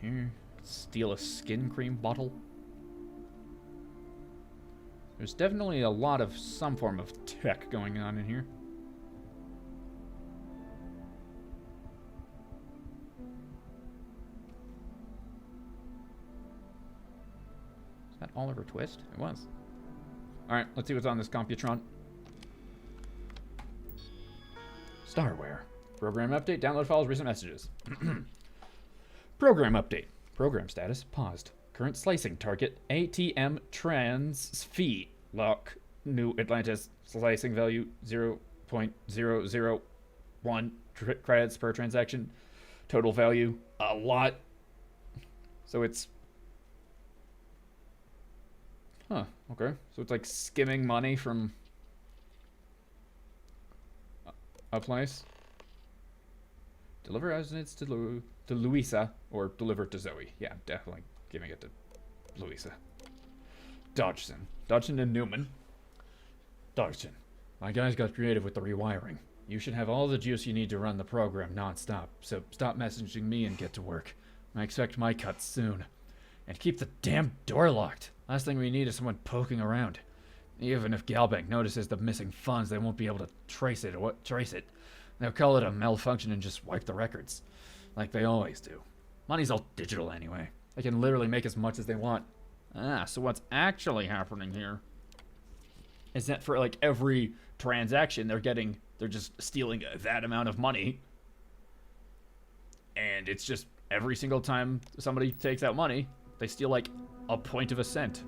here? Steal a skin cream bottle? There's definitely a lot of some form of tech going on in here. Is that Oliver Twist? It was. Alright, let's see what's on this Computron. Starware. Program update, download files, recent messages. Program update. Program status paused. Current slicing target ATM trans fee lock. New Atlantis slicing value 0.001 credits per transaction. Total value a lot. So it's okay. So it's like skimming money from a place. Deliver as it's to Louisa, or deliver it to Zoe. Yeah, definitely giving it to Louisa. Dodgson and Newman. Dodgson, my guys got creative with the rewiring. You should have all the juice you need to run the program non-stop, so stop messaging me and get to work. I expect my cuts soon. And keep the damn door locked. Last thing we need is someone poking around. Even if Galbank notices the missing funds, they won't be able to trace it. They'll call it a malfunction and just wipe the records. Like they always do. Money's all digital anyway. They can literally make as much as they want. So what's actually happening here is that for like every transaction they're just stealing that amount of money. And it's just every single time somebody takes out money, they steal like a point of a cent.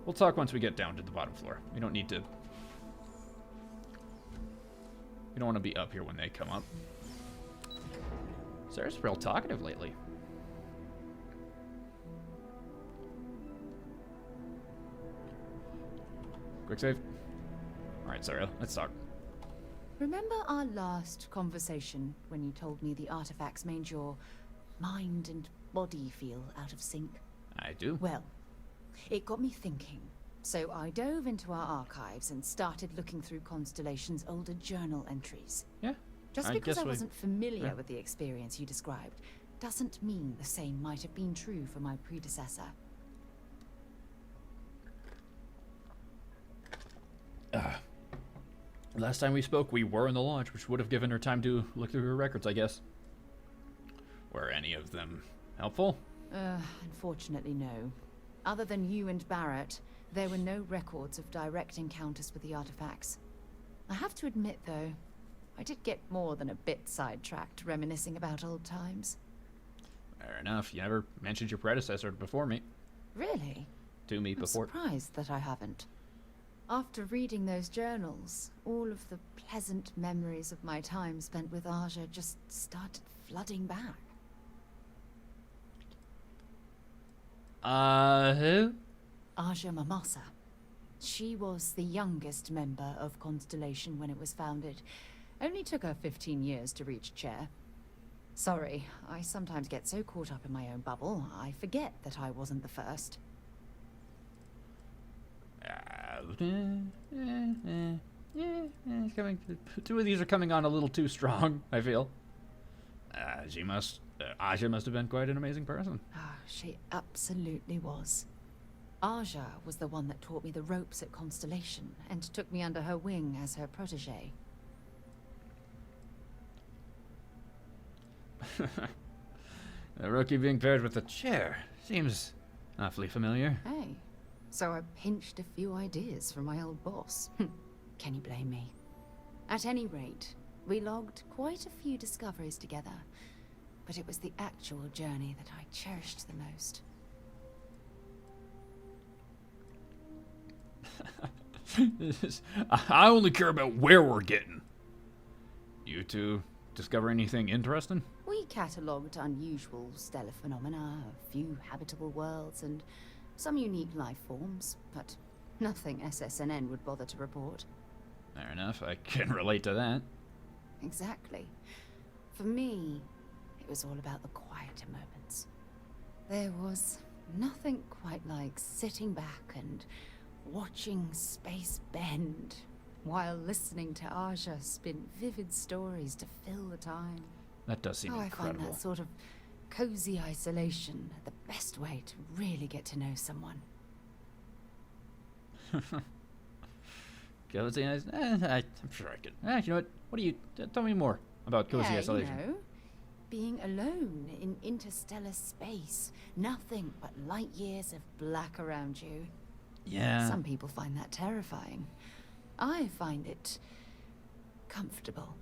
We'll talk once we get down to the bottom floor. We don't need to. We don't want to be up here when they come up. Sarah's real talkative lately. Quick save. Alright, Sarah, let's talk. Remember our last conversation when you told me the artifacts made your mind and body feel out of sync? I do. Well, it got me thinking. So I dove into our archives and started looking through Constellation's older journal entries. Yeah. Just because I wasn't familiar with the experience you described doesn't mean the same might have been true for my predecessor. Last time we spoke, we were in the launch, which would have given her time to look through her records, I guess. Were any of them helpful? Unfortunately, no. Other than you and Barrett, there were no records of direct encounters with the artifacts. I have to admit, though, I did get more than a bit sidetracked reminiscing about old times. Fair enough. You never mentioned your predecessor before me. Really? To me before. I'm surprised that I haven't. After reading those journals, all of the pleasant memories of my time spent with Aja just started flooding back. Who? Aja Mamasa. She was the youngest member of Constellation when it was founded. Only took her 15 years to reach chair. Sorry, I sometimes get so caught up in my own bubble, I forget that I wasn't the first. It's coming. Two of these are coming on a little too strong, I feel. Aja must have been quite an amazing person. She absolutely was. Aja was the one that taught me the ropes at Constellation and took me under her wing as her protege. The rookie being paired with a chair seems awfully familiar. Hey, so I pinched a few ideas from my old boss. Can you blame me? At any rate, we logged quite a few discoveries together, but it was the actual journey that I cherished the most. I only care about where we're getting. You two discover anything interesting? We catalogued unusual stellar phenomena, a few habitable worlds, and some unique life forms, but nothing SSNN would bother to report. Fair enough, I can relate to that. Exactly. For me, it was all about the quieter moments. There was nothing quite like sitting back and watching space bend while listening to Aja spin vivid stories to fill the time. That does seem I incredible. find that sort of cozy isolation the best way to really get to know someone. Cozy isolation? I'm sure I could. You know what? What do you... tell me more about cozy isolation. You know, being alone in interstellar space. Nothing but light years of black around you. Yeah. Some people find that terrifying. I find it comfortable.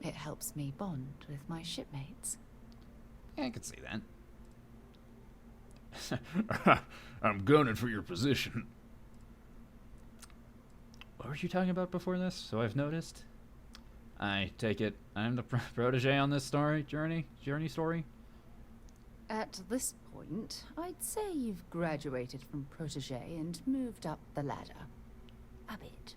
It helps me bond with my shipmates. Yeah, I can see that. I'm gunning for your position. What were you talking about before this? So I've noticed. I take it I'm the protege on this journey story? At this point, I'd say you've graduated from protege and moved up the ladder. A bit.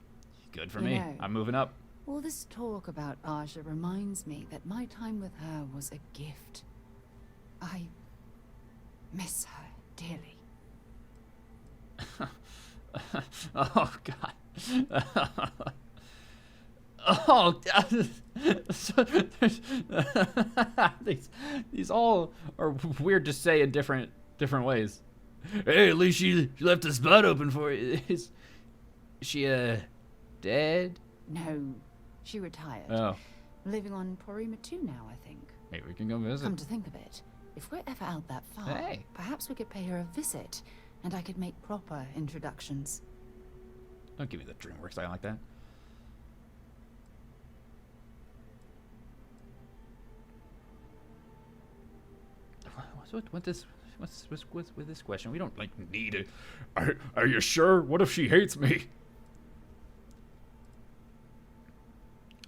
Good for You me. know, I'm moving up. All this talk about Aja reminds me that my time with her was a gift. I miss her dearly. Oh, God. Oh, God. These all are weird to say in different ways. Hey, at least she left the spot open for you. Is she, dead? No, she retired. Oh. Living on Porima 2 now, I think. Maybe we can go visit. Come to think of it, if we're ever out that far, Hey. perhaps we could pay her a visit, and I could make proper introductions. Don't give me the DreamWorks eye like that. What's with this question? We don't need it. Are you sure? What if she hates me?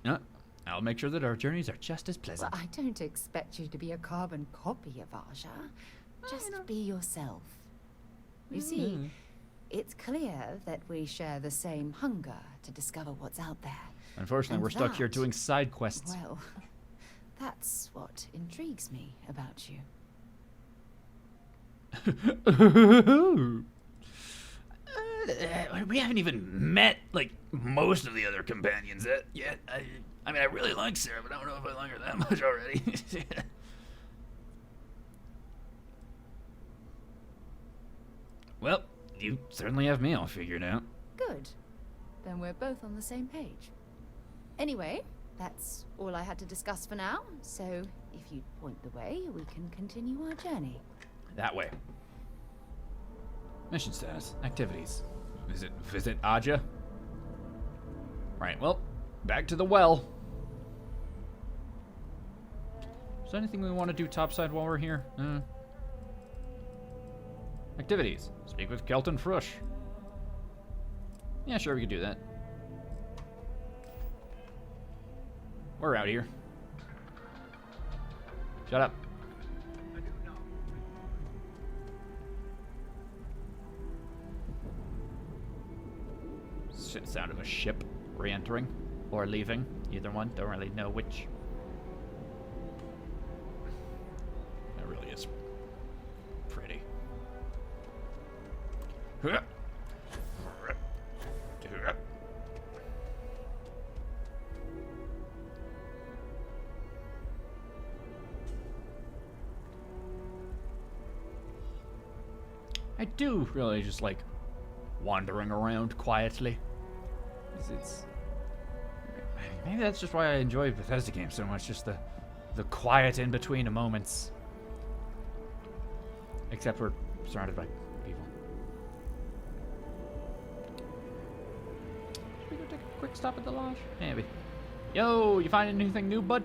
No, I'll make sure that our journeys are just as pleasant. Well, I don't expect you to be a carbon copy of Aja. Just be yourself. You see, it's clear that we share the same hunger to discover what's out there. Unfortunately, And we're stuck here that- doing side quests. Well, that's what intrigues me about you. We haven't even met most of the other companions yet. I mean, I really like Sarah, but I don't know if I like her that much already. Well, you certainly have me all figured out. Good. Then we're both on the same page. Anyway, that's all I had to discuss for now, so if you point the way, we can continue our journey. That way. Mission status. Activities. Visit Aja. Right, well, back to the well. Is there anything we want to do topside while we're here? Activities. Speak with Kelton Frush. Yeah, sure, we could do that. We're out here. Shut up. Sound of a ship re-entering or leaving. Either one. Don't really know which. That really is pretty. I do really just like wandering around quietly. It's maybe that's just why I enjoy Bethesda games so much, just the quiet in between the moments. Except we're surrounded by people. Should we go take a quick stop at the lodge? Maybe. Yo, you find anything new, bud?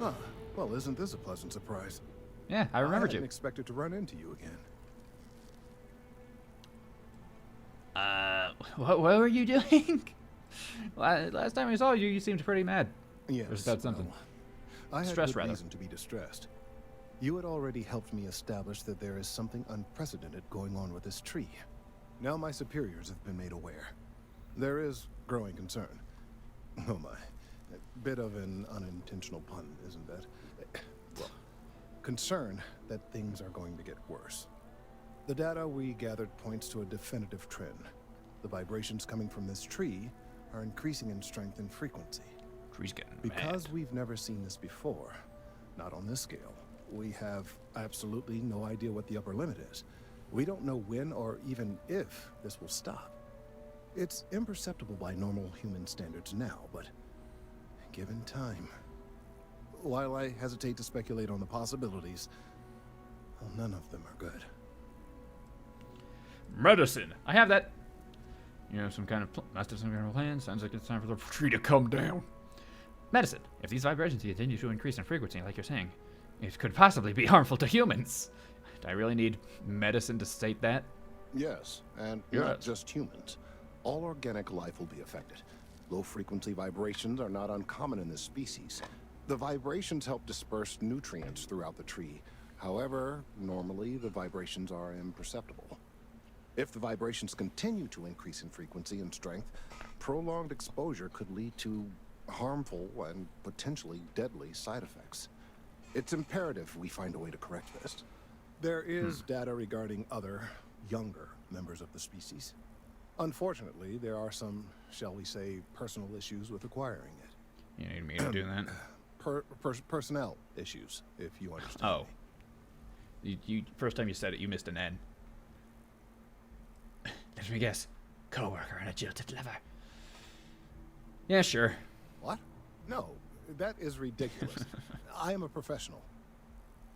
Huh. Well, isn't this a pleasant surprise? Yeah, I remembered I you. hadn't expected to run into you again. What were you doing? Last time I saw you, you seemed pretty mad. Yes. Or is that something? Well, I had Stressed, good rather. reason to be distressed. You had already helped me establish that there is something unprecedented going on with this tree. Now my superiors have been made aware. There is growing concern. Oh my. A bit of an unintentional pun, isn't that? Well, concern that things are going to get worse. The data we gathered points to a definitive trend. The vibrations coming from this tree are increasing in strength and frequency. Tree's getting Because mad. we've never seen this before, not on this scale, we have absolutely no idea what the upper limit is. We don't know when or even if this will stop. It's imperceptible by normal human standards now, but given time. While I hesitate to speculate on the possibilities, well, none of them are good. Medicine. I have that. You know, some kind of master some kind of plan. Sounds like it's time for the tree to come down. Medicine. If these vibrations continue to increase in frequency, like you're saying, it could possibly be harmful to humans. Do I really need medicine to state that? Yes, and not just humans. All organic life will be affected. Low-frequency vibrations are not uncommon in this species. The vibrations help disperse nutrients throughout the tree. However, normally the vibrations are imperceptible. If the vibrations continue to increase in frequency and strength, prolonged exposure could lead to harmful and potentially deadly side effects. It's imperative we find a way to correct this. There is data regarding other, younger members of the species. Unfortunately, there are some, shall we say, personal issues with acquiring it. You need me to do that? Personnel issues, if you understand. Oh. You first time you said it, you missed an N. Let me guess. Co-worker and a jilted lover. Yeah, sure. What? No, that is ridiculous. I am a professional.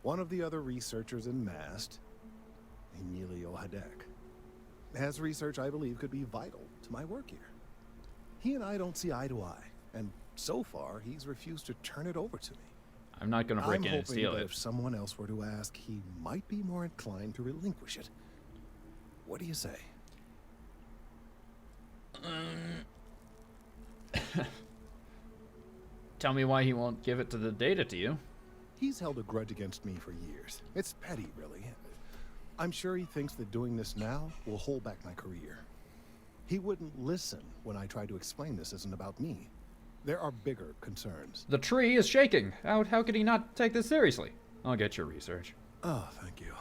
One of the other researchers in MAST, Emilio Hadek, has research I believe could be vital to my work here. He and I don't see eye to eye, and so far he's refused to turn it over to me. I'm not gonna break in and steal it. If someone else were to ask, he might be more inclined to relinquish it. What do you say? Tell me why he won't give it to the data to you. He's held a grudge against me for years. It's petty, really. I'm sure he thinks that doing this now will hold back my career. He wouldn't listen when I tried to explain this isn't about me. There are bigger concerns. The tree is shaking. How could he not take this seriously? I'll get your research. Oh, thank you.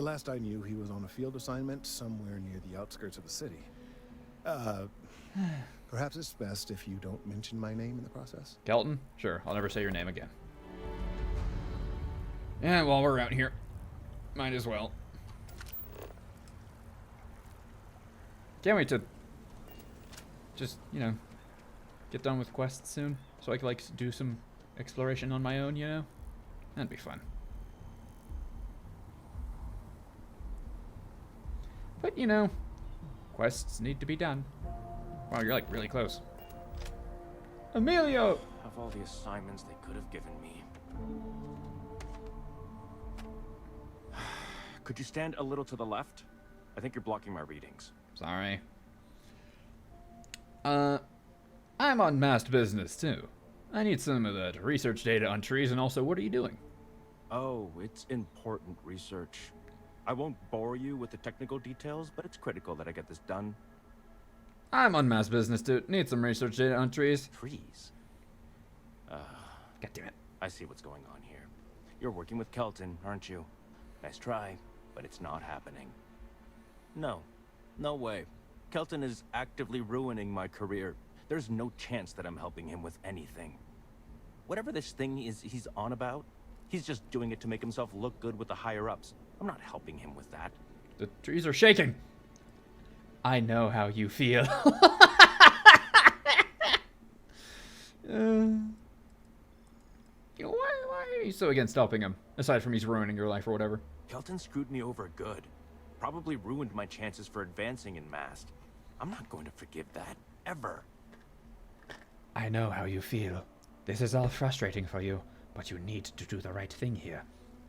Last I knew, he was on a field assignment somewhere near the outskirts of the city. Perhaps it's best if you don't mention my name in the process. Kelton? Sure, I'll never say your name again. Yeah, while we're out here, might as well. Can't wait to just, you know, get done with quests soon, so I can, like, do some exploration on my own, you know? That'd be fun. But, you know, quests need to be done. Wow, you're, like, really close. Emilio! Of all the assignments they could have given me. Could you stand a little to the left? I think you're blocking my readings. Sorry. I'm on masked business, too. I need some of that research data on trees, and also, what are you doing? Oh, it's important research. I won't bore you with the technical details, but it's critical that I get this done. I'm on masked business, too. Need some research data on trees. Trees? God damn it. I see what's going on here. You're working with Kelton, aren't you? Nice try, but it's not happening. No. No way. Kelton is actively ruining my career. There's no chance that I'm helping him with anything. Whatever this thing is he's on about, he's just doing it to make himself look good with the higher-ups. I'm not helping him with that. The trees are shaking. I know how you feel. Why are you so against helping him? Aside from he's ruining your life or whatever. Kelton screwed me over good. Probably ruined my chances for advancing in MAST. I'm not going to forgive that, ever. I know how you feel. This is all frustrating for you, but you need to do the right thing here.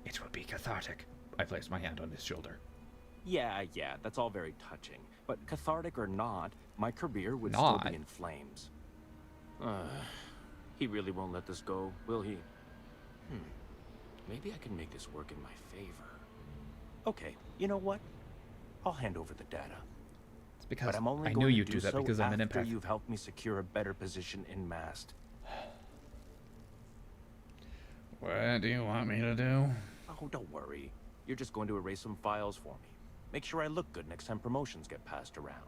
It will be cathartic. I placed my hand on his shoulder. Yeah, that's all very touching. But cathartic or not, my career would still be in flames. He really won't let this go, will he? Maybe I can make this work in my favor. Okay, you know what? I'll hand over the data. It's because but I'm only I going knew you'd to do that so because I'm an after empath. You've helped me secure a better position in MAST. What do you want me to do? Oh, don't worry. You're just going to erase some files for me. Make sure I look good next time promotions get passed around.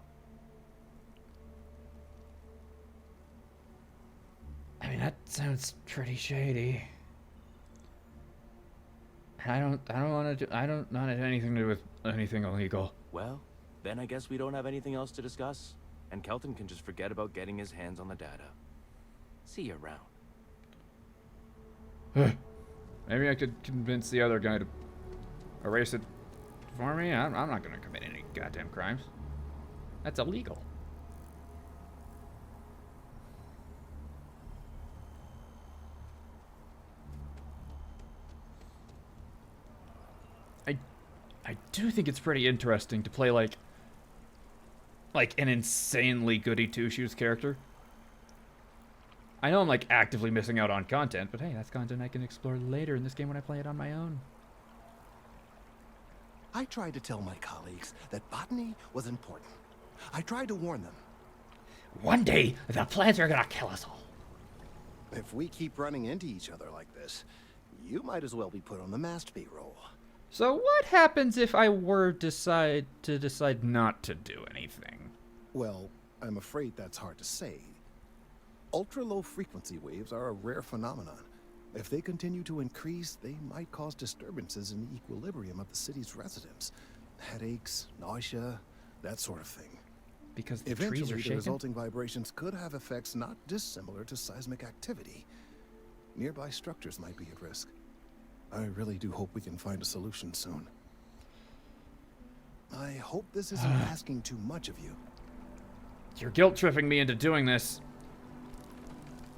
That sounds pretty shady. I don't want anything to do with anything illegal. Well, then I guess we don't have anything else to discuss, and Kelton can just forget about getting his hands on the data. See you around. Maybe I could convince the other guy to erase it for me. I'm not gonna commit any goddamn crimes. That's illegal. I do think it's pretty interesting to play like an insanely goody two-shoes character. I know I'm like actively missing out on content, but hey, that's content I can explore later in this game when I play it on my own. I tried to tell my colleagues that botany was important. I tried to warn them. One day, the plants are gonna kill us all. If we keep running into each other like this, you might as well be put on the mast payroll. So what happens if I were decide not to do anything? Well, I'm afraid that's hard to say. Ultra-low frequency waves are a rare phenomenon. If they continue to increase, they might cause disturbances in the equilibrium of the city's residents. Headaches, nausea, that sort of thing. Because the Eventually, trees are the shaking? resulting vibrations could have effects not dissimilar to seismic activity. Nearby structures might be at risk. I really do hope we can find a solution soon. I hope this isn't asking too much of you. You're guilt-tripping me into doing this.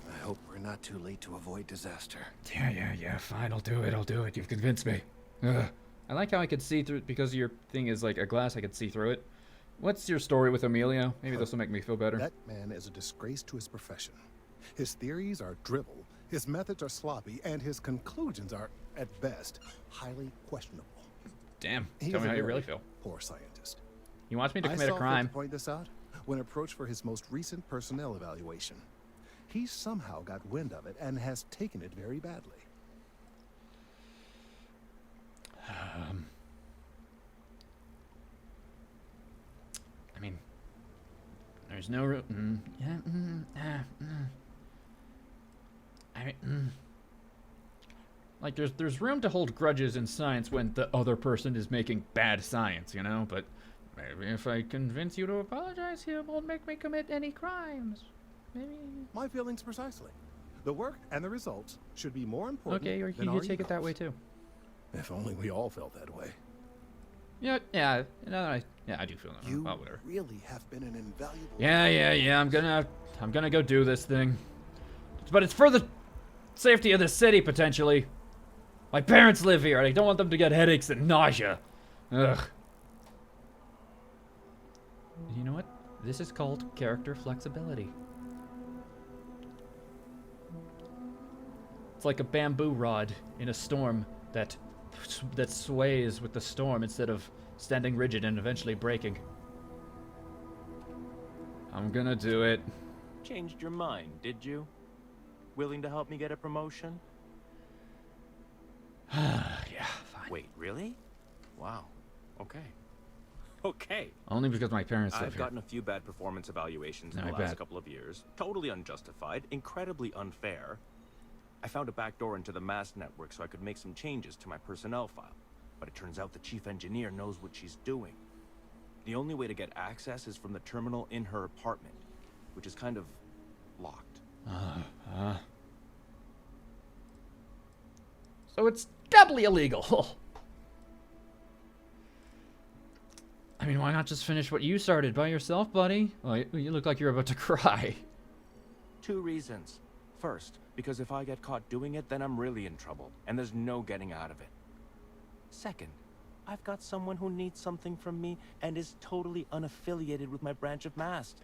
I hope we're not too late to avoid disaster. Yeah, fine, I'll do it. You've convinced me. Ugh. I like how I could see through, because your thing is like a glass, I could see through it. What's your story with Emilio? Maybe this will make me feel better. That man is a disgrace to his profession. His theories are drivel, his methods are sloppy, and his conclusions are, at best, highly questionable. Damn, He tell is me a how you very really feel. Poor scientist. He wants me to I commit a saw fit crime. to point this out when approached for his most recent personnel evaluation. He somehow got wind of it and has taken it very badly. I mean, there's no room. Like there's room to hold grudges in science when the other person is making bad science, you know. But maybe if I convince you to apologize, he won't make me commit any crimes. Maybe. My feelings precisely. The work and the results should be more important Okay, or than you our could take it that egos. way too. If only we all felt that way. Yeah. I do feel that. You Oh, whatever. really have been an invaluable... Yeah. I'm gonna go do this thing. But it's for the safety of the city, potentially. My parents live here, and I don't want them to get headaches and nausea. Ugh. You know what? This is called character flexibility. It's like a bamboo rod in a storm that sways with the storm instead of standing rigid and eventually breaking. I'm gonna do it. Changed your mind, did you? Willing to help me get a promotion? Yeah, fine. Wait, really? Wow. Okay. Okay. Only because my parents live I've here. gotten a few bad performance evaluations in No, the I last bet. couple of years. Totally unjustified, incredibly unfair. I found a backdoor into the mass network so I could make some changes to my personnel file. But it turns out the chief engineer knows what she's doing. The only way to get access is from the terminal in her apartment, which is kind of locked. So it's doubly illegal. I mean, why not just finish what you started by yourself, buddy? Well, you look like you're about to cry. 2 reasons. First, because if I get caught doing it, then I'm really in trouble, and there's no getting out of it. Second, I've got someone who needs something from me and is totally unaffiliated with my branch of MAST.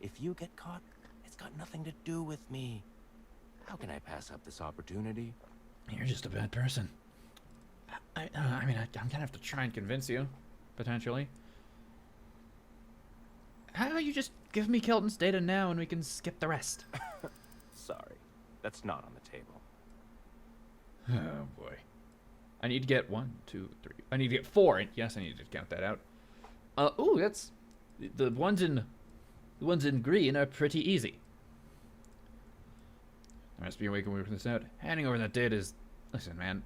If you get caught, it's got nothing to do with me. How can I pass up this opportunity? You're just a bad person. I'm gonna have to try and convince you, potentially. How about you just give me Kelton's data now and we can skip the rest? Sorry, that's not on the table. Oh boy. I need to get 1, 2, 3. I need to get 4. Yes, I need to count that out. Ooh, that's the ones in green are pretty easy. Must be waking working this out. Handing over that data is... Listen, man.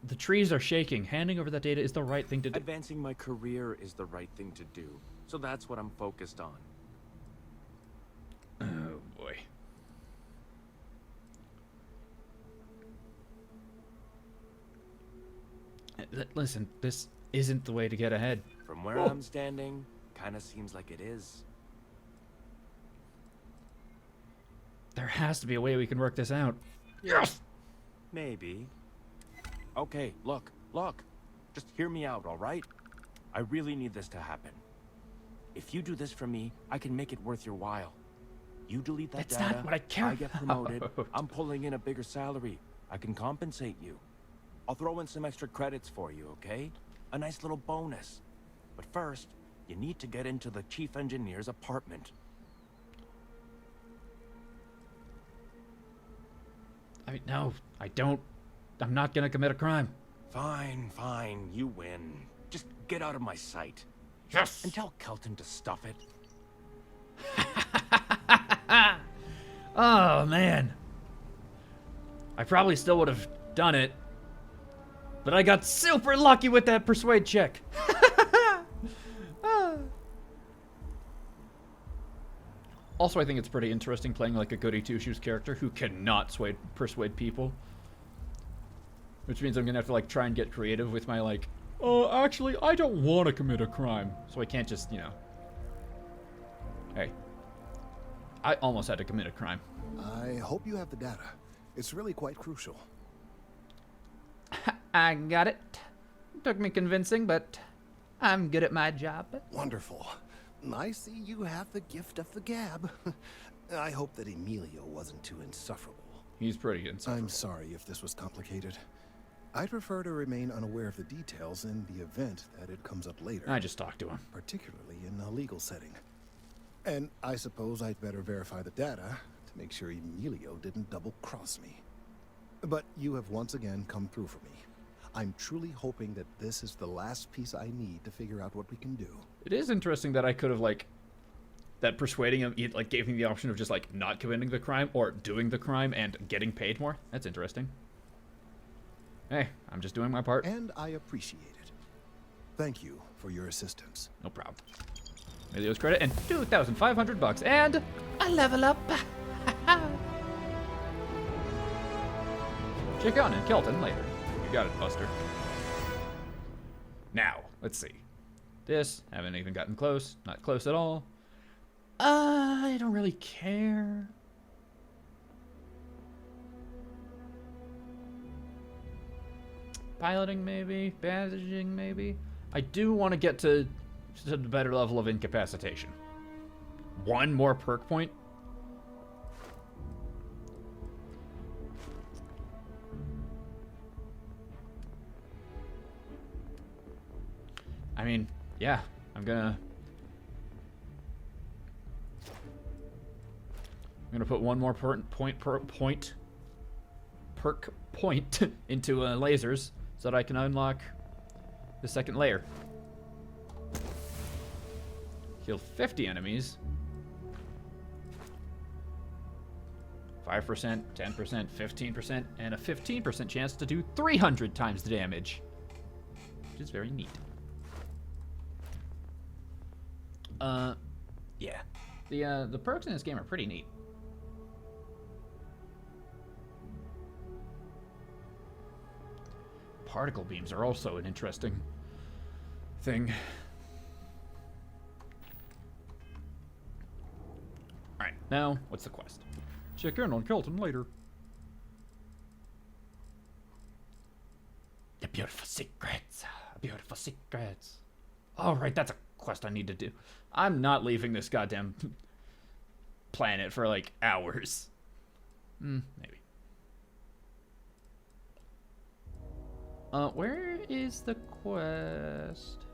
The trees are shaking. Handing over that data is the right thing to do. Advancing my career is the right thing to do. So that's what I'm focused on. Oh, boy. Listen, this isn't the way to get ahead. From where I'm standing, kinda seems like it is. There has to be a way we can work this out. Yes! Maybe. Okay, look. Just hear me out, alright? I really need this to happen. If you do this for me, I can make it worth your while. You delete that That's data, not what I care I get promoted, about. I'm pulling in a bigger salary. I can compensate you. I'll throw in some extra credits for you, okay? A nice little bonus. But first, you need to get into the chief engineer's apartment. I mean, no, I don't. I'm not gonna commit a crime. Fine, you win. Just get out of my sight. Yes! And tell Kelton to stuff it. Oh, man. I probably still would have done it. But I got super lucky with that persuade check. Also, I think it's pretty interesting playing like a goody two-shoes character who cannot persuade people. Which means I'm gonna have to like try and get creative with my like, oh, actually, I don't want to commit a crime. So I can't just, you know. Hey. I almost had to commit a crime. I hope you have the data. It's really quite crucial. I got it. Took me convincing, but I'm good at my job. Wonderful. I see you have the gift of the gab. I hope that Emilio wasn't too insufferable. He's pretty insufferable. I'm sorry if this was complicated. I'd prefer to remain unaware of the details in the event that it comes up later. I just talked to him. Particularly in a legal setting. And I suppose I'd better verify the data to make sure Emilio didn't double-cross me. But you have once again come through for me. I'm truly hoping that this is the last piece I need to figure out what we can do. It is interesting that I could have, like, that persuading him, like, gave me the option of just, like, not committing the crime or doing the crime and getting paid more. That's interesting. Hey, I'm just doing my part. And I appreciate it. Thank you for your assistance. No problem. Emilio's credit and 2,500 bucks and a level up. Check on in Kelton later. You got it, Buster. Now, let's see. This, haven't even gotten close. Not close at all. I don't really care. Piloting, maybe. Bandaging, maybe. I do want to get to the better level of incapacitation. One more perk point. I mean, yeah, I'm gonna put one more perk point into lasers so that I can unlock the second layer. Kill 50 enemies. 5%, 10%, 15%, and a 15% chance to do 300 times the damage. Which is very neat. Yeah. The perks in this game are pretty neat. Particle beams are also an interesting thing. Alright, now, what's the quest? Check in on Kelton later. The beautiful secrets. Beautiful secrets. Alright, that's a quest I need to do. I'm not leaving this goddamn planet for, like, hours. Maybe. Where is the quest?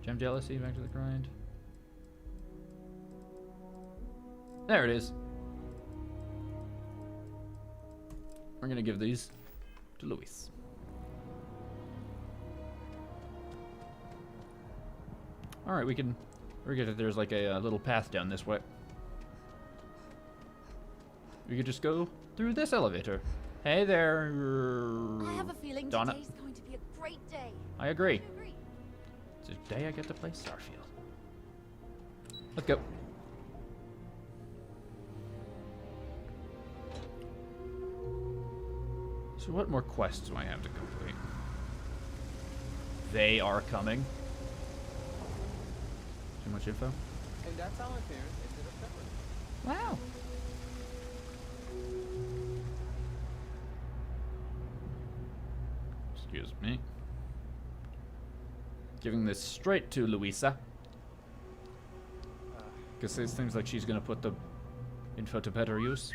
Gem jealousy, back to the grind. There it is. We're gonna give these to Luis. Alright, we can... There's like a little path down this way. We could just go through this elevator. Hey there, I have a feeling Donna. today's going to be a great day. I agree. Do you agree? Today I get to play Starfield. Let's go. So what more quests do I have to complete? They are coming. Too much info? And that's how my parents ended up separated. Wow. Excuse me. Giving this straight to Louisa. Because it seems like she's going to put the info to better use.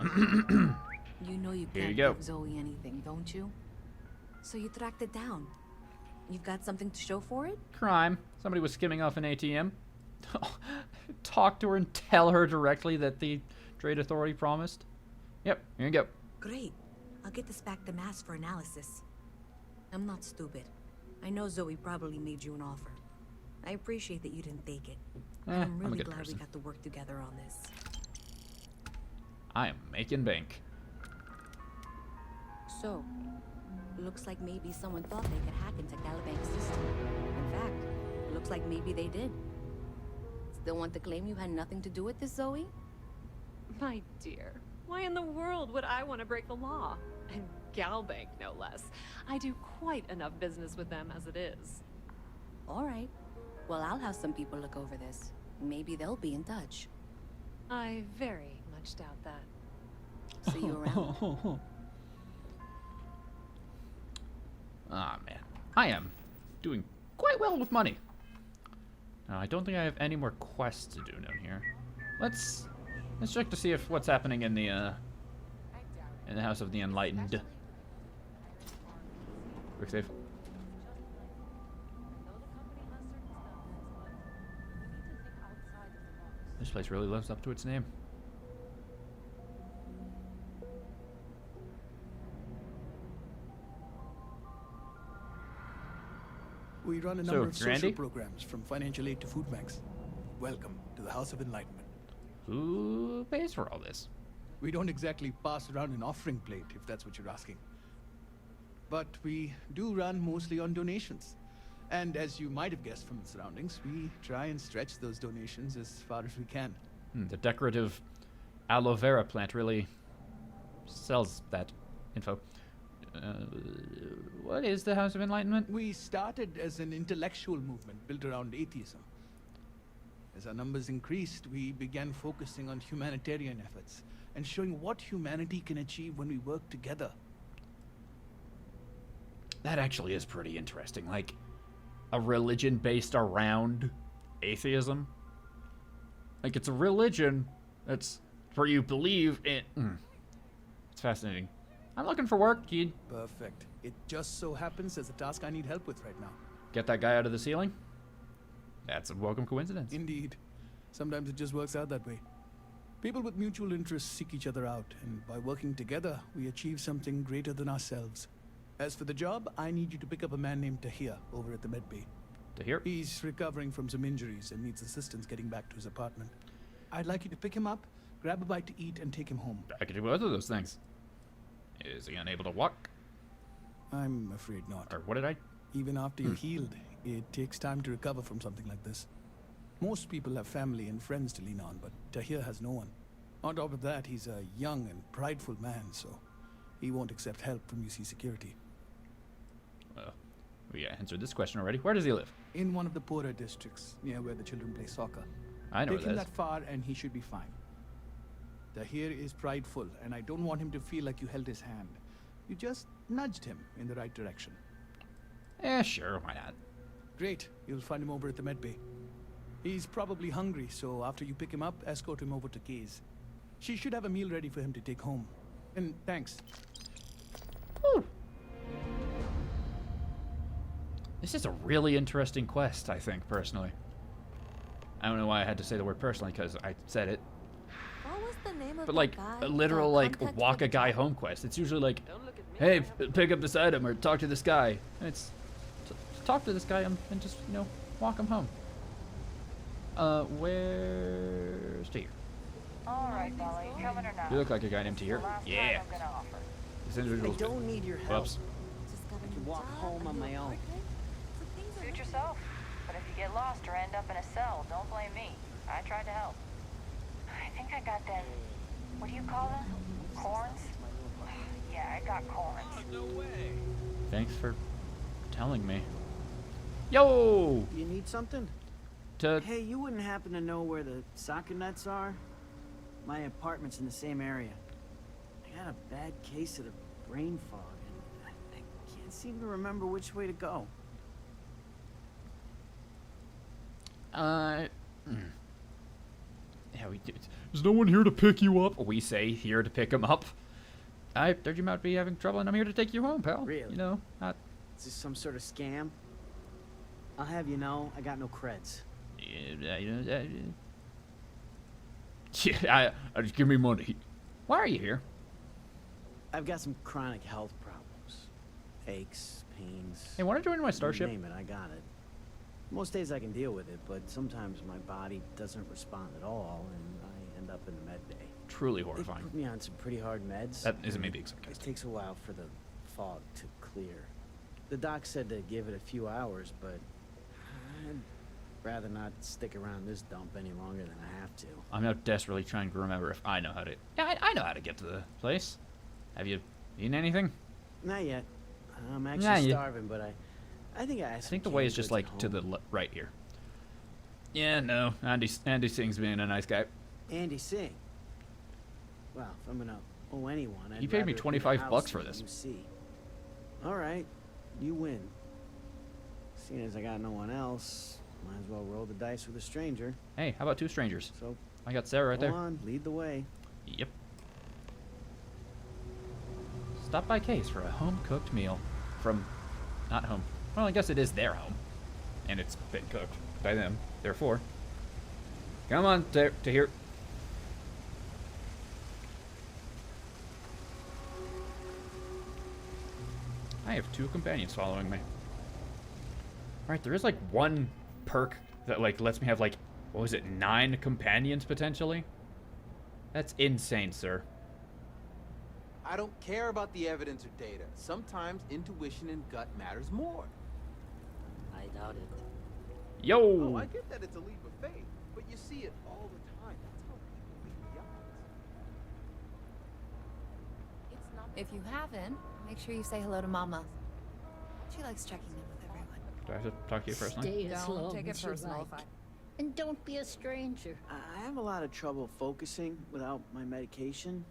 You know you Here you can't go. give Zoe anything, don't you? So you tracked it down. You've got something to show for it? Crime. Somebody was skimming off an ATM. Talk to her and tell her directly that the Trade Authority promised. Yep, here you go. Great. I'll get this back to Mass for analysis. I'm not stupid. I know Zoe probably made you an offer. I appreciate that you didn't take it. And I'm I'm a really good glad person. we got to work together on this. I am making bank. So, looks like maybe someone thought they could hack into Calibank's system. In fact, looks like maybe they did. Still want to claim you had nothing to do with this, Zoe? My dear, why in the world would I want to break the law? And Galbank, no less. I do quite enough business with them as it is. All right. Well, I'll have some people look over this. Maybe they'll be in touch. I very much doubt that. See you around. Ah, man. I am doing quite well with money. Now, I don't think I have any more quests to do down here. Let's check to see if what's happening in the House of the Enlightened. Quick save. This place really lives up to its name. We run a So, number of social Grandy? programs, from financial aid to food banks. Welcome to the House of Enlightenment. Who pays for all this? We don't exactly pass around an offering plate, if that's what you're asking. But we do run mostly on donations. And as you might have guessed from the surroundings, we try and stretch those donations as far as we can. The decorative aloe vera plant really sells that info. What is the House of Enlightenment? We started as an intellectual movement built around atheism. As our numbers increased, we began focusing on humanitarian efforts and showing what humanity can achieve when we work together. That actually is pretty interesting. Like, a religion based around atheism. Like, it's a religion that's where you believe in. It's fascinating. I'm looking for work, kid. Perfect. It just so happens there's a task I need help with right now. Get that guy out of the ceiling? That's a welcome coincidence. Indeed. Sometimes it just works out that way. People with mutual interests seek each other out, and by working together, we achieve something greater than ourselves. As for the job, I need you to pick up a man named Tahir over at the medbay. To hear? He's recovering from some injuries and needs assistance getting back to his apartment. I'd like you to pick him up, grab a bite to eat, and take him home. I could do both of those things. Is he unable to walk? I'm afraid not. Or what did I? Even after you're healed, it takes time to recover from something like this. Most people have family and friends to lean on, but Tahir has no one. On top of that, he's a young and prideful man, so he won't accept help from UC security. Well, we answered this question already. Where does he live? In one of the poorer districts, near where the children play soccer. I know Take where him that is. that far and he should be fine. Tahir is prideful, and I don't want him to feel like you held his hand. You just nudged him in the right direction. Yeah, sure, why not? Great, you'll find him over at the medbay. He's probably hungry, so after you pick him up, escort him over to Kay's. She should have a meal ready for him to take home. And thanks. Whew. This is a really interesting quest, I think, personally. I don't know why I had to say the word personally, because I said it. What was the name of But that like, guy? a literal, The like, contact walk for a the guy job? home quest. It's usually like, hey, pick up this item, or talk to this guy. And it's, talk to this guy and just, walk him home. Where's Tahir? Alright, Bella, you coming or not? You look like a guy named Tahir. Yeah. I'm gonna offer. This I individual's don't need your help. Whoops. I can walk home on my own. Suit yourself. But if you get lost or end up in a cell, don't blame me. I tried to help. I think I got them. What do you call them? Corns? Yeah, I got corns. Thanks for telling me. Yo! You need something? Hey, you wouldn't happen to know where the soccer nets are? My apartment's in the same area. I got a bad case of the brain fog, and I can't seem to remember which way to go. Yeah, we did. There's no one here to pick you up. We say here to pick him up. I heard you might be having trouble, and I'm here to take you home, pal. Really? You know, not. Is this some sort of scam? I'll have you know, I got no creds. Yeah, I just give me money. Why are you here? I've got some chronic health problems. Aches, pains. Hey, want to join my You starship? name it, I got it. Most days I can deal with it, but sometimes my body doesn't respond at all, and I end up in the med bay. Truly They horrifying. put me on some pretty hard meds. That isn't me being It sarcastic. takes a while for the fog to clear. The doc said to give it a few hours, but I'd rather not stick around this dump any longer than I have to. I'm now desperately trying to remember if I know how to. Yeah, I know how to get to the place. Have you eaten anything? Not yet. I'm actually Not yet. starving, but I think I I think the way is just like to the right here. Yeah, no. Andy Singh's being a nice guy. Andy Singh. Well, if I'm gonna owe anyone, I'd He paid me rather it be the 25 house bucks for than this. you see. All right, you win. Seeing as I got no one else, might as well roll the dice with a stranger. Hey, how about two strangers? So I got Sarah right go there. on, lead the way. Yep. Stop by Case for a home-cooked meal from not home. Well, I guess it is their home, and it's been cooked by them. Therefore, come on to here. I have two companions following me. Alright, there is like one perk that like lets me have like, what was it, 9 companions potentially? That's insane, sir. I don't care about the evidence or data. Sometimes intuition and gut matters more. I doubt it. Yo! Oh, I get that it's a leap of faith, but you see it all the time. That's how people beat the odds. If you haven't, make sure you say hello to Mama. She likes checking in with everyone. Do I have to talk to you personally? Stay as Don't long take it as you personal. like. And don't be a stranger. I have a lot of trouble focusing without my medication.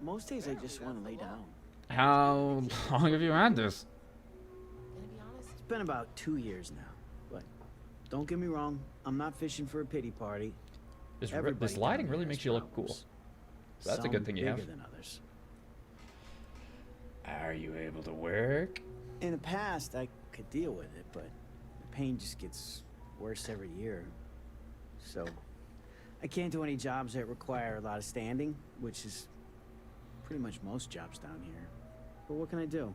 Most days I just want to lay down. How long have you had this? It's been about 2 years now, but don't get me wrong, I'm not fishing for a pity party. This Everybody lighting down really there makes has you look cool. problems. So that's a good Some thing you have. bigger than others. Are you able to work? In the past, I could deal with it, but the pain just gets worse every year. So, I can't do any jobs that require a lot of standing, which is pretty much most jobs down here. But what can I do?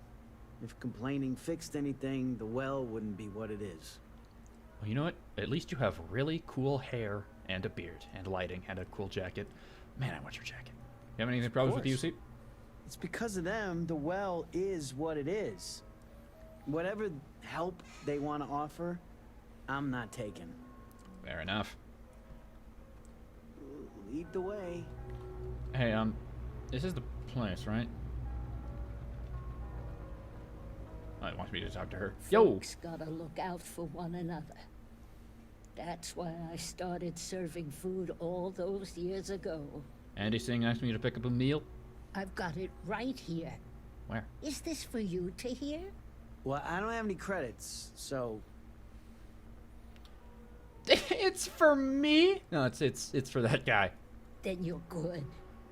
If complaining fixed anything, the well wouldn't be what it is. Well, you know what? At least you have really cool hair and a beard and lighting and a cool jacket. Man, I want your jacket. You have any problems with the UC? It's because of them, the well is what it is. Whatever help they want to offer, I'm not taking. Fair enough. Lead the way. Hey, this is the place, right? Oh, it wants me to talk to her. Yo! Folks gotta look out for one another. That's why I started serving food all those years ago. Andy Singh asked me to pick up a meal. I've got it right here. Where? Is this for you to hear? Well, I don't have any credits, so It's for me? No, it's for that guy. Then you're good.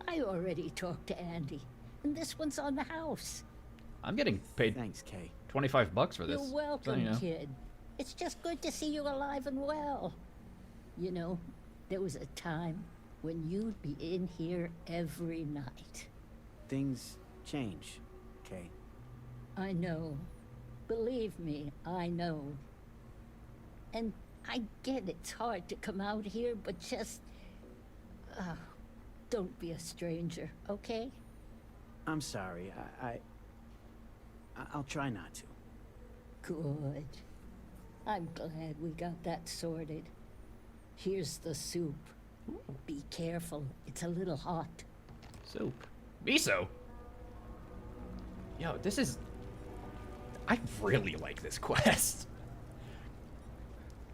I already talked to Andy, and this one's on the house. I'm getting paid thanks, Kay. $25 for this. You're welcome, you know. kid. It's just good to see you alive and well. You know, there was a time when you'd be in here every night. Things change, Kay. I know. Believe me, I know. And I get it's hard to come out here, but just... don't be a stranger, okay? I'm sorry. I'll try not to. Good. I'm glad we got that sorted. Here's the soup. Be careful, it's a little hot. Soup. Miso? Yo, this is... I really like this quest.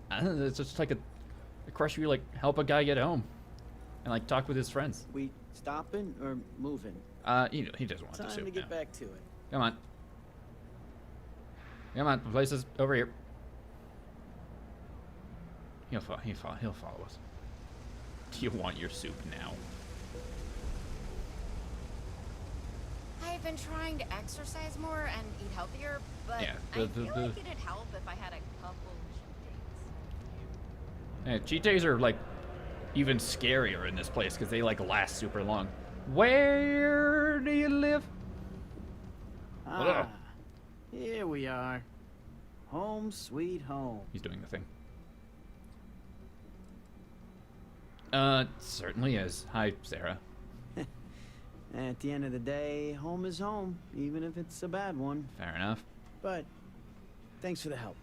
I don't know, it's just like a quest where you, like, help a guy get home. And, like, talk with his friends. We stopping or moving? He doesn't want the soup Time to get now. back to it. Come on. Come on, the place is over here. He'll follow us. Do you want your soup now? I've been trying to exercise more and eat healthier, but Yeah, I feel like it'd help if I had a couple cheat days. Yeah, cheat days are, like, even scarier in this place because they, like, last super long. Where do you live? Ah, here we are. Home sweet home. He's doing the thing. Certainly is. Hi, Sarah. At the end of the day, home is home, even if it's a bad one. Fair enough. But thanks for the help.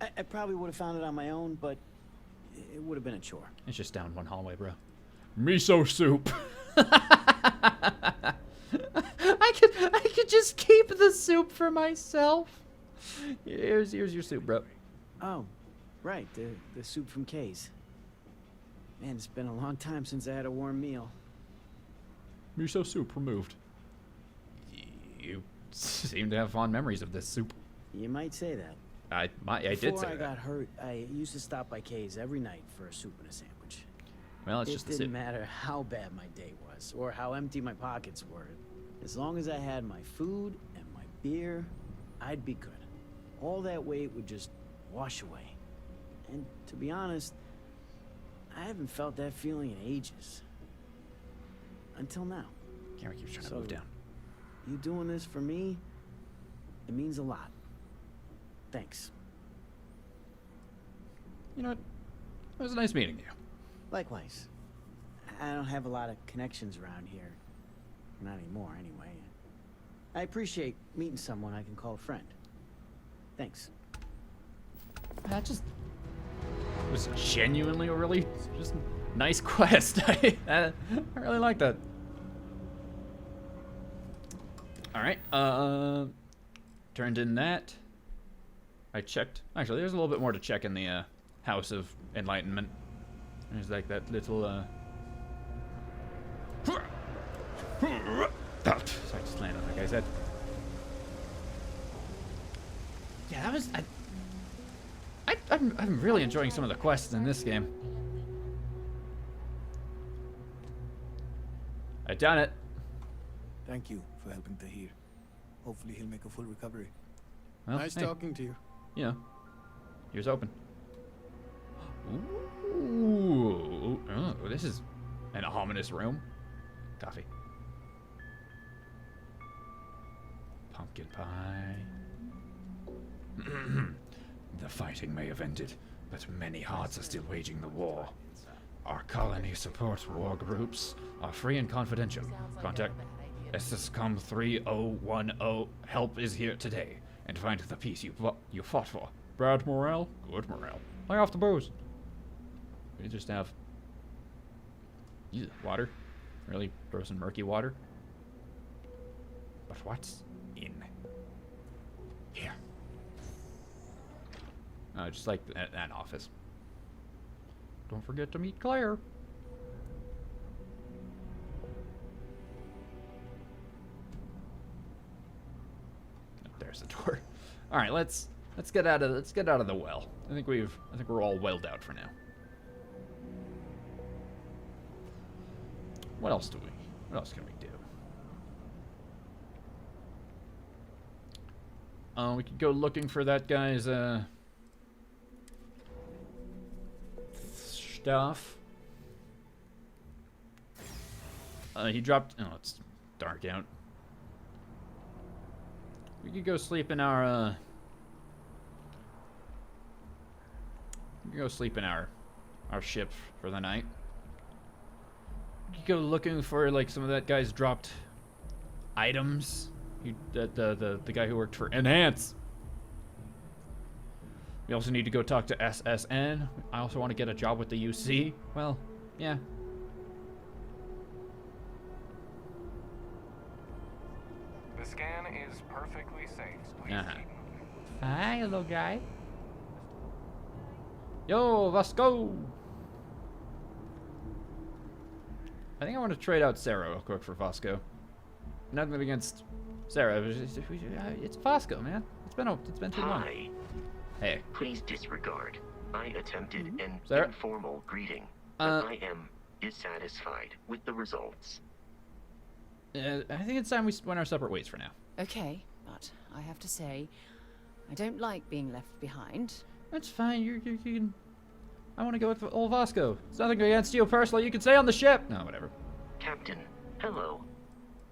I probably would have found it on my own, but it would have been a chore. It's just down one hallway, bro. Miso soup. I could just keep the soup for myself. Here's your soup, bro. Oh, right, the soup from Kay's. Man, it's been a long time since I had a warm meal. Miso soup removed. You seem to have fond memories of this soup. You might say that. I did Before say I that. got hurt, I used to stop by Kay's every night for a soup and a sandwich. Well, it's just the It soup. didn't matter how bad my day was or how empty my pockets were. As long as I had my food and my beer, I'd be good. All that weight would just wash away. And to be honest, I haven't felt that feeling in ages. Until now. Camera keeps trying to So, move down. You doing this for me, it means a lot. Thanks. You know what? It was nice meeting you. Likewise. I don't have a lot of connections around here. Not anymore, anyway. I appreciate meeting someone I can call a friend. Thanks. That just was genuinely a really just nice quest. I really like that. All right. Turned in that. I checked. Actually, there's a little bit more to check in the House of Enlightenment. There's like that little. Sorry, just landed like I said. Yeah, that was. I'm really enjoying some of the quests in this game. I done it. Thank you for helping Tahir. Hopefully he'll make a full recovery. Well, Nice hey, talking to you. you know, here's open. Ooh, oh, this is an ominous room. Coffee. Pumpkin pie. The fighting may have ended, but many hearts are still waging the war. Our colony supports war groups, are free and confidential. Contact SSCOM 3010. Help is here today, and find the peace you fought for. Bad morale, good morale. Lay off the booze. We just have water, really gross and murky water. But what's in here? Just like that office. Don't forget to meet Claire. Oh, there's the door. All right, let's get out of the well. I think we're all welled out for now. What else can we do? We could go looking for that guy's stuff. He dropped. Oh, it's dark out. We could go sleep in our We can go sleep in our ship for the night. You go looking for like some of that guy's dropped items. The guy who worked for Enhance. We also need to go talk to SSN. I also want to get a job with the UC. Well, yeah. The scan is perfectly safe. Please Uh-huh. keep moving. Hi, little guy. Yo, let's go. I think I want to trade out Sarah real quick for Vasco. Nothing against Sarah. It's Vasco, man. It's been too long. Hi. Hey. Please disregard. I attempted an Sarah? informal greeting, but I am dissatisfied with the results. I think it's time we went our separate ways for now. Okay, but I have to say, I don't like being left behind. That's fine. You can. I want to go with old Vasco. It's nothing against you personally. You can stay on the ship. No, whatever. Captain, hello.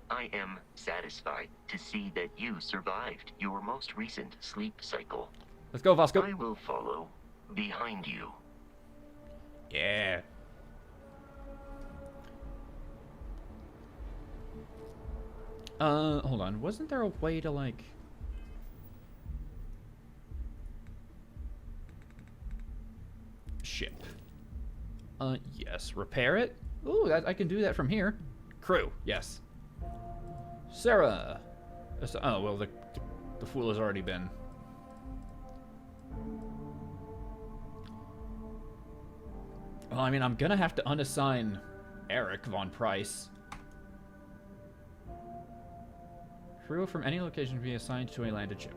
I am satisfied to see that you survived your most recent sleep cycle. Let's go, Vasco. I will follow behind you. Yeah. Hold on. Wasn't there a way to, like... ship? Yes. Repair it? Ooh, I can do that from here. Crew, yes. Sarah. Oh, well, the fool has already been... Well, I mean, I'm gonna have to unassign Eric Von Price. Crew from any location can be assigned to a landed ship.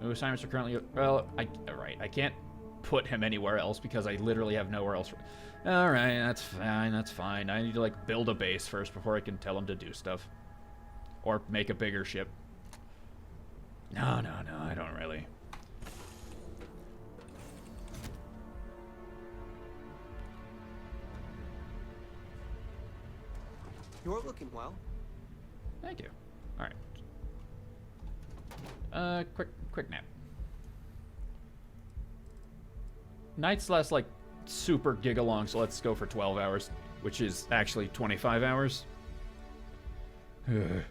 No assignments are currently... Well, right. I can't put him anywhere else because I literally have nowhere else. Alright, that's fine, that's fine. I need to, like, build a base first before I can tell him to do stuff. Or make a bigger ship. No, I don't really. You're looking well. Thank you. Alright. Quick nap. Nights last, like, super giga long, so let's go for 12 hours, which is actually 25 hours. I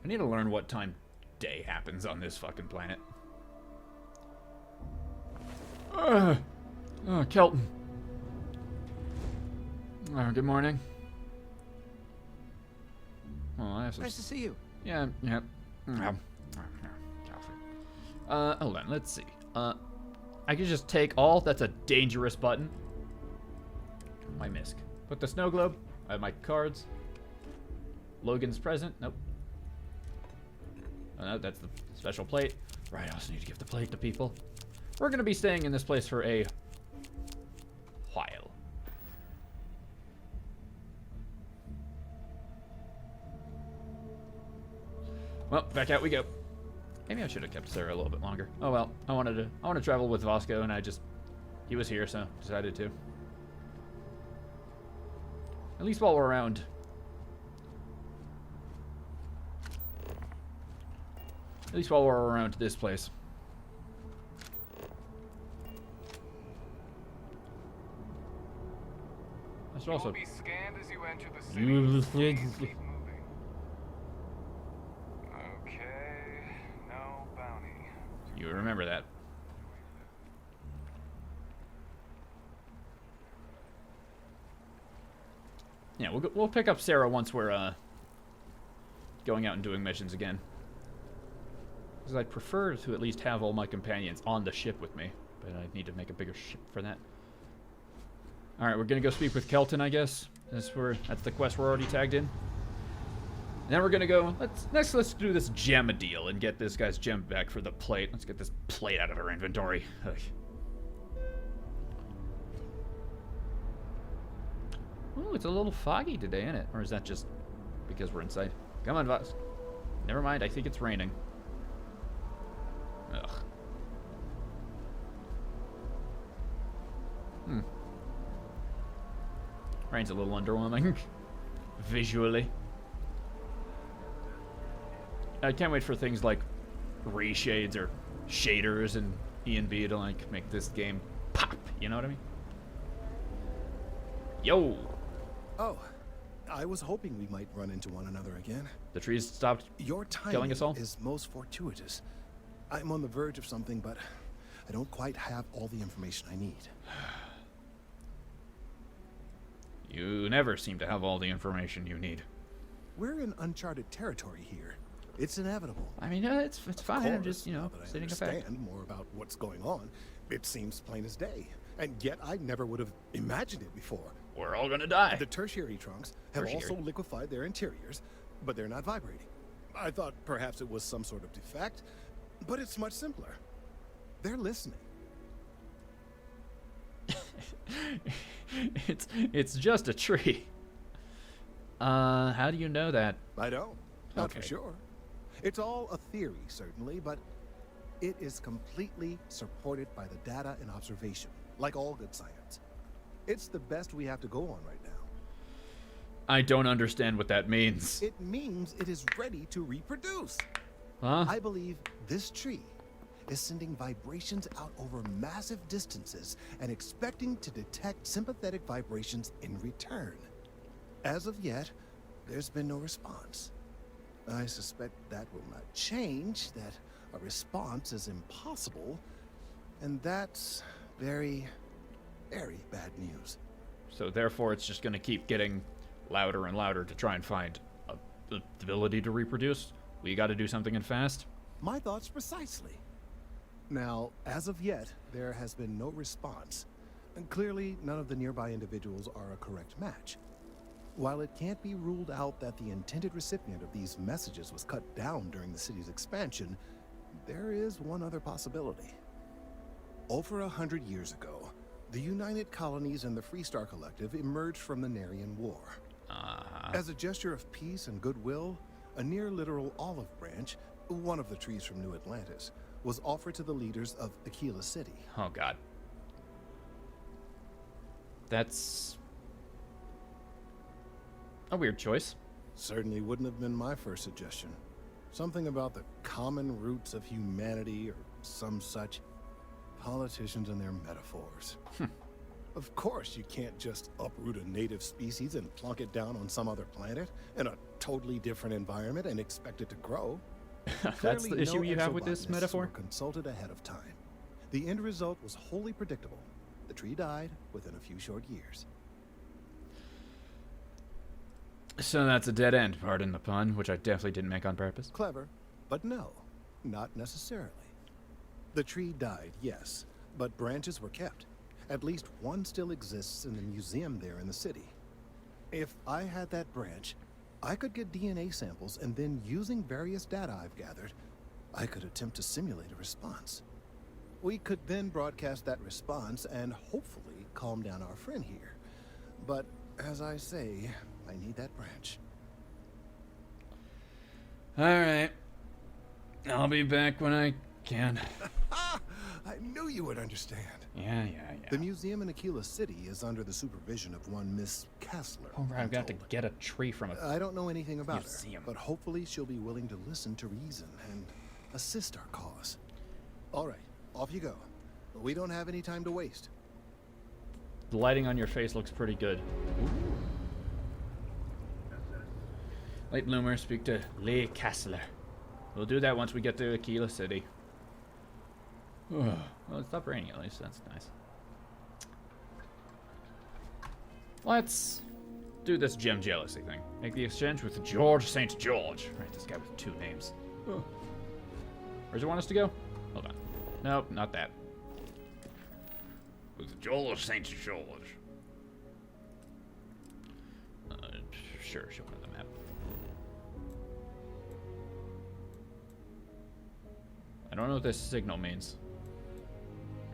need to learn what time day happens on this fucking planet. Oh, Kelton. Oh, good morning. Oh, I have some... Nice to see you. Yeah. Hold on, let's see. I can just take all. That's a dangerous button. My misc. Put the snow globe. I have my cards. Logan's present. Nope. Oh, no, that's the special plate. Right, I also need to give the plate to people. We're going to be staying in this place for a while. Well, back out we go. Maybe I should have kept Sarah a little bit longer. Oh well, I want to travel with Vasco, and he was here, so decided to. At least while we're around. At least while we're around this place. I should also. You will be scanned as you enter the city. Please keep moving. Okay, no bounty. You remember that. Yeah, we'll pick up Sarah once we're going out and doing missions again. Because I'd prefer to at least have all my companions on the ship with me, but I need to make a bigger ship for that. All right, we're gonna go speak with Kelton, I guess. That's the quest we're already tagged in. And then we're gonna go. Let's do this gem deal and get this guy's gem back for the plate. Let's get this plate out of our inventory. Ugh. Ooh, it's a little foggy today, isn't it? Or is that just because we're inside? Come on, Vox. Never mind, I think it's raining. Ugh. Rain's a little underwhelming. Visually. I can't wait for things like reshades or shaders and E&B to like make this game pop, you know what I mean? Yo! Oh, I was hoping we might run into one another again. The trees stopped Your timing killing us all? is most fortuitous. I'm on the verge of something, but I don't quite have all the information I need. You never seem to have all the information you need. We're in uncharted territory here. It's inevitable. I mean, it's fine. I'm just, you know, Now that I stating a fact. understand more about what's going on, it seems plain as day. And yet I never would have imagined it before. We're all gonna die. The tertiary trunks have also liquefied their interiors, but they're not vibrating. I thought perhaps it was some sort of defect, but it's much simpler. They're listening. It's just a tree. How do you know that? I don't. Not for Okay. sure. It's all a theory, certainly, but it is completely supported by the data and observation, like all good science. It's the best we have to go on right now. I don't understand what that means. It means it is ready to reproduce. Huh? I believe this tree is sending vibrations out over massive distances and expecting to detect sympathetic vibrations in return. As of yet, there's been no response. I suspect that will not change, that a response is impossible, and that's very, very bad news. So therefore, it's just gonna keep getting louder and louder to try and find the ability to reproduce. We got to do something and fast. My thoughts precisely. Now, as of yet, there has been no response, and clearly none of the nearby individuals are a correct match. While it can't be ruled out that the intended recipient of these messages was cut down during the city's expansion, there is one other possibility. Over 100 years ago, the United Colonies and the Freestar Collective emerged from the Narian War. As a gesture of peace and goodwill, a near-literal olive branch, one of the trees from New Atlantis, was offered to the leaders of Aquila City. Oh, God. That's a weird choice. Certainly wouldn't have been my first suggestion. Something about the common roots of humanity or some such. Politicians and their metaphors. Of course you can't just uproot a native species and plunk it down on some other planet in a totally different environment and expect it to grow. That's the Clearly, issue no you have with this exobotanists metaphor? were consulted ahead of time. The end result was wholly predictable. The tree died within a few short years. So that's a dead end, pardon the pun, which I definitely didn't make on purpose. Clever, but no, not necessarily. The tree died, yes, but branches were kept. At least one still exists in the museum there in the city. If I had that branch, I could get DNA samples, and then using various data I've gathered, I could attempt to simulate a response. We could then broadcast that response and hopefully calm down our friend here. But as I say, I need that branch. Alright. I'll be back when I can. I knew you would understand. Yeah. The museum in Aquila City is under the supervision of one Miss Kassler. Oh, right, I've got to get a tree from a I don't know anything about museum. her, but hopefully she'll be willing to listen to reason and assist our cause. All right, off you go. We don't have any time to waste. The lighting on your face looks pretty good. Late bloomer, speak to Leigh Kassler. We'll do that once we get to Aquila City. Well, it stopped raining at least. That's nice. Let's do this gem jealousy thing. Make the exchange with George St. George. Right, this guy with 2 names. Oh. Where's it want us to go? Hold on. Nope, not that. With George St. George. Sure, show me the map. I don't know what this signal means.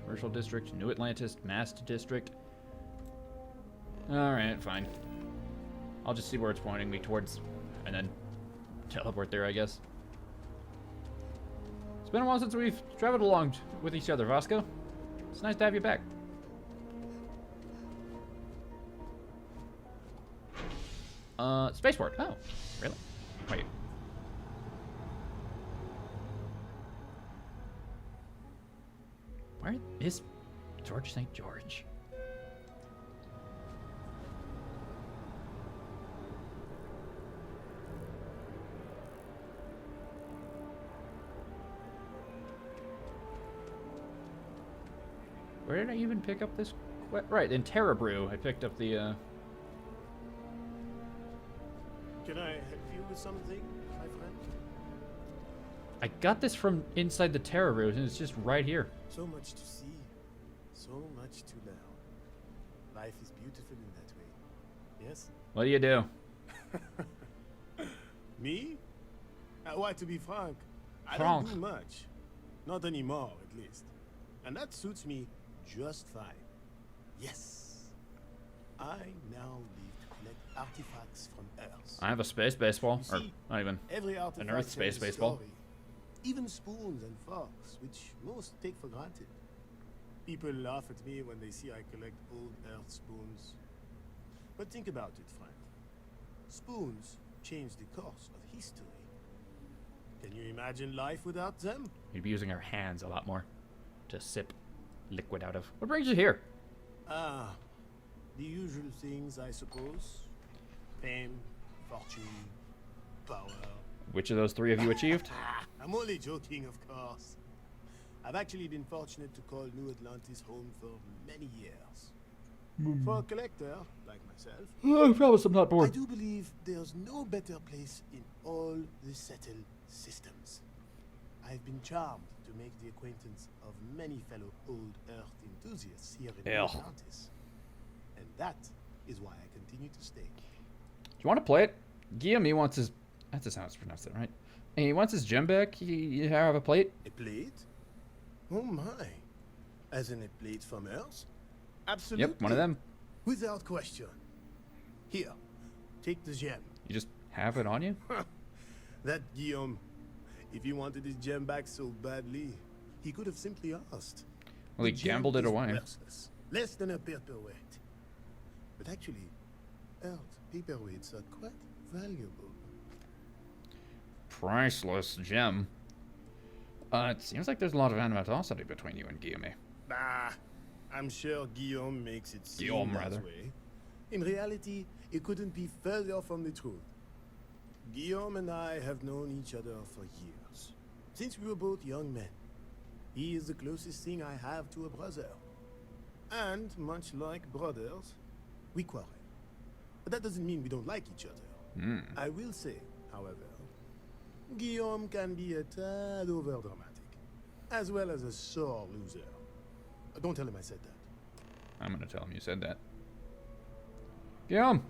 Commercial district, New Atlantis, Mast district. Alright, fine. I'll just see where it's pointing me towards and then teleport there, I guess. It's been a while since we've traveled along with each other, Vasco. It's nice to have you back. Spaceport. Oh, really? Wait. Where is George St. George? Where did I even pick up this? Right, in Terra Brew, I picked up the, Can I help you with something, my friend? I got this from inside the Terra Brew, and it's just right here. So much to see, so much to learn. Life is beautiful in that way. Yes? What do you do? Me? Why, to be frank, I Frank. don't do much. Not anymore, at least. And that suits me just fine. Yes. I now live to collect artifacts from Earth. I have a space baseball. You Or see, not even. every artifact An Earth space tells a baseball. story. Even spoons and forks, which most take for granted. People laugh at me when they see I collect old Earth spoons. But think about it, friend. Spoons change the course of history. Can you imagine life without them? You'd be using our hands a lot more to sip liquid out of. What brings you here? Ah, the usual things, I suppose. Fame, fortune, power. Which of those three have you achieved? I'm only joking, of course. I've actually been fortunate to call New Atlantis home for many years. For a collector, like myself, I promise I'm not I bored. do believe there's no better place in all the settled systems. I've been charmed to make the acquaintance of many fellow old Earth enthusiasts here in New Ew. Atlantis. And that is why I continue to stay. Do you want to play it? Guillaume, he wants his. That's how it's pronounced, it right? And he wants his gem back. You have a plate? A plate? Oh my. As in a plate from Earth? Absolutely. Yep, one of them. Without question. Here, take the gem. You just have it on you? That Guillaume, if he wanted his gem back so badly, he could have simply asked. Well, he The gem gambled it is away. worthless, less than a paperweight. But actually, Earth paperweights are quite valuable. Priceless gem. It seems like there's a lot of animosity between you and Guillaume. Bah, I'm sure Guillaume makes it seem Guillaume, that rather. way. In reality, it couldn't be further from the truth. Guillaume and I have known each other for years, since we were both young men. He is the closest thing I have to a brother. And, much like brothers, we quarrel. But that doesn't mean we don't like each other. I will say, however, Guillaume can be a tad overdramatic, as well as a sore loser. Don't tell him I said that. I'm gonna tell him you said that. Guillaume!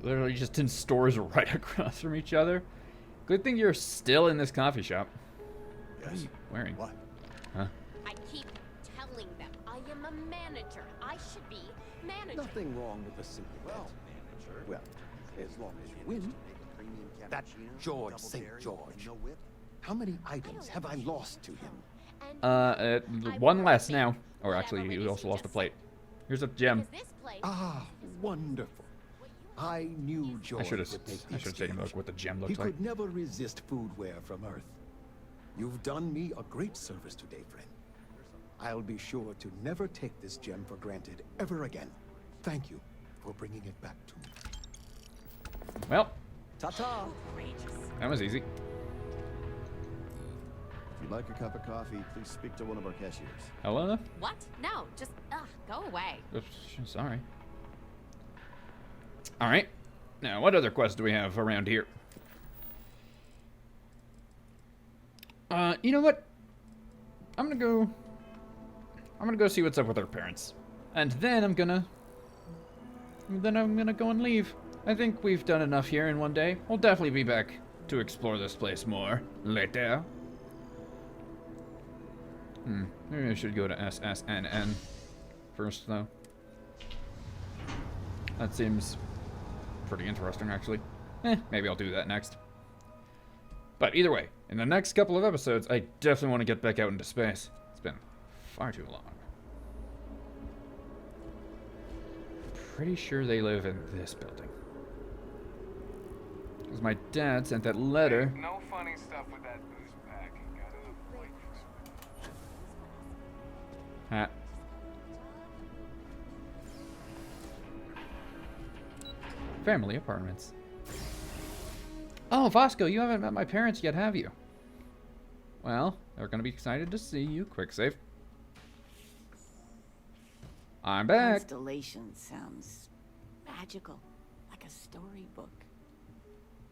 Literally just in stores right across from each other. Good thing you're still in this coffee shop. What are you wearing? What? Huh? I keep telling them I am a manager. I should be manager. Nothing wrong with a simple manager. Well, as long as you win. That George St. George. How many items have I lost to him? One less now. Or actually, you also lost a plate. Here's a gem. Ah, wonderful. I knew George would make the I should have taken a look what the gem looks He like. could never resist foodware from Earth. You've done me a great service today, friend. I'll be sure to never take this gem for granted ever again. Thank you for bringing it back to me. Well, ta-ta. that was easy. If you'd like a cup of coffee, please speak to one of our cashiers. Hello? What? No, just go away. Oops, sorry. Alright. Now, what other quests do we have around here? You know what? I'm gonna go see what's up with our parents. And then I'm gonna go and leave. I think we've done enough here in one day. We'll definitely be back to explore this place more later. Maybe I should go to SSNN first, though. That seems pretty interesting, actually. Maybe I'll do that next. But either way, in the next couple of episodes, I definitely want to get back out into space. It's been far too long. Pretty sure they live in this building. Because my dad sent that letter. Hey, no funny stuff with that booze pack. Got enough weight for Ha. Family apartments. Oh, Vasco, you haven't met my parents yet, have you? Well, they're gonna be excited to see you. Quick save. I'm back. Constellation sounds magical, like a storybook.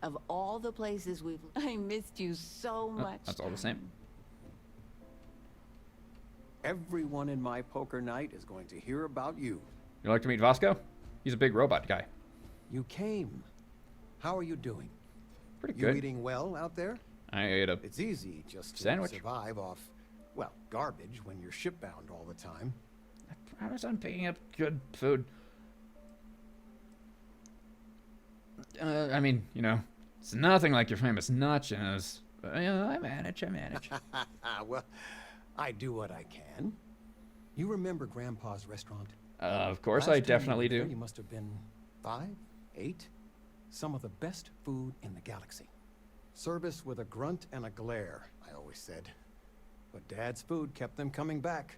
Of all the places we've... I missed you so much. That's all the same. Everyone in my poker night is going to hear about you. You'd like to meet Vasco? He's a big robot guy. You came. How are you doing? Pretty You good. eating well out there? I ate a It's easy just to sandwich. survive off, well, garbage when you're shipbound all the time. I promise I'm picking up good food. I mean, you know, it's nothing like your famous nachos. But, you know, I manage. Well, I do what I can. You remember Grandpa's restaurant? Of course, Last I time definitely you were do. there, you must have been 5, 8. Some of the best food in the galaxy. Service with a grunt and a glare, I always said. But Dad's food kept them coming back.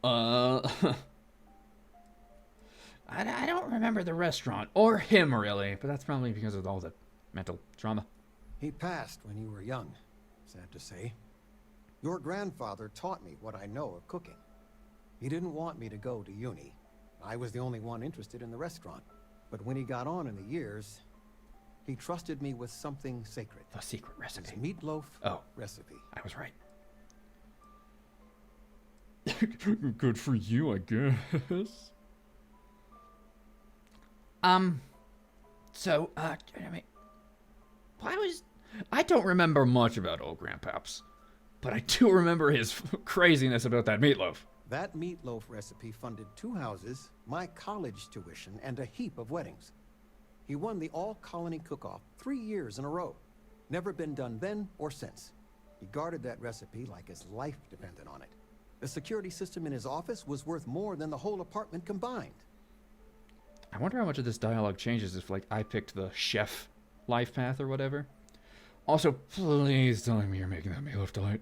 I don't remember the restaurant or him really, but that's probably because of all the mental trauma. He passed when you were young, sad to say. Your grandfather taught me what I know of cooking. He didn't want me to go to uni. I was the only one interested in the restaurant. But when he got on in the years, he trusted me with something sacred. The secret recipe. His meatloaf recipe. I was right. Good for you, I guess. So, I mean, I don't remember much about old Grandpaps, but I do remember his craziness about that meatloaf. That meatloaf recipe funded 2 houses, my college tuition, and a heap of weddings. He won the all-colony cook-off 3 years in a row. Never been done then or since. He guarded that recipe like his life depended on it. The security system in his office was worth more than the whole apartment combined. I wonder how much of this dialogue changes if, like, I picked the chef life path or whatever. Also, please tell me you're making that meatloaf tonight.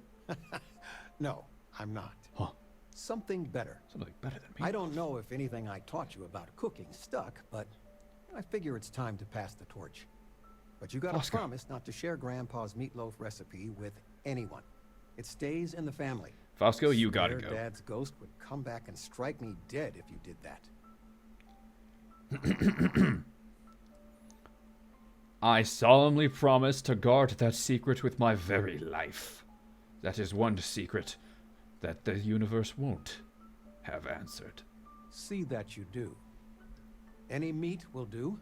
No, I'm not. Huh. Something better. Something better than me. I don't know if anything I taught you about cooking stuck, but I figure it's time to pass the torch. But you gotta Oscar. promise not to share Grandpa's meatloaf recipe with anyone. It stays in the family. Fosco, you gotta Swear go. Dad's ghost would come back and strike me dead if you did that. I solemnly promise to guard that secret with my very life. That is one secret that the universe won't have answered. See that you do. Any meat will do.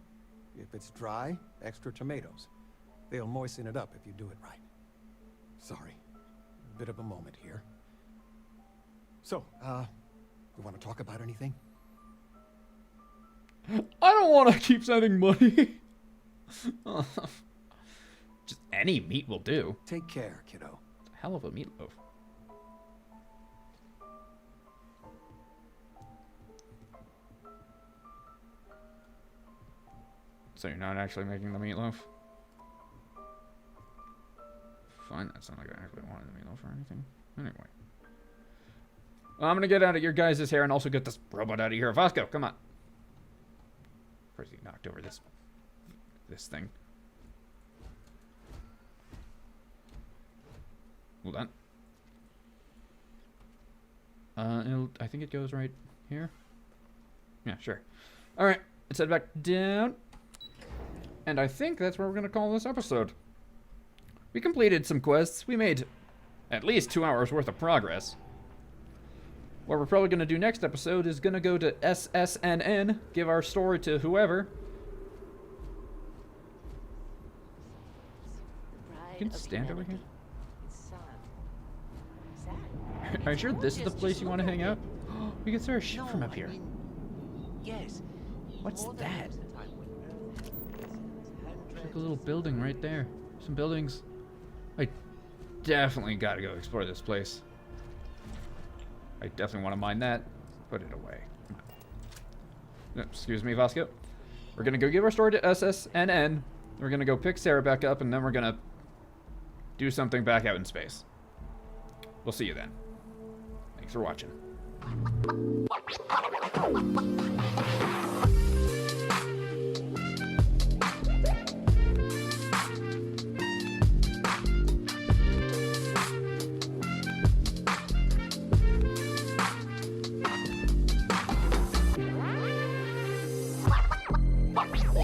If it's dry, extra tomatoes. They'll moisten it up if you do it right. Sorry. Bit of a moment here. So, you want to talk about anything? I don't want to keep sending money. Just any meat will do. Take care, kiddo. Hell of a meatloaf. So you're not actually making the meatloaf? Fine, that's not like I actually wanted the meatloaf or anything. Anyway. Well, I'm gonna get out of your guys' hair and also get this robot out of here. Vasco, come on. First he knocked over this thing. Hold on. I think it goes right here. Yeah, sure. Alright, let's head back down. And I think that's where we're going to call this episode. We completed some quests. We made at least 2 hours worth of progress. What we're probably going to do next episode is going to go to SSNN, give our story to whoever. You can stand over here. Are you sure this is the place you want to hang out? We can start a ship from up here. Yes. What's that? There's like a little building right there. Some buildings. I definitely gotta go explore this place. I definitely want to mine that. Put it away. No, excuse me, Vasco. We're gonna go give our story to SSNN. We're gonna go pick Sarah back up, and then we're gonna do something back out in space. We'll see you then. Thanks for watching.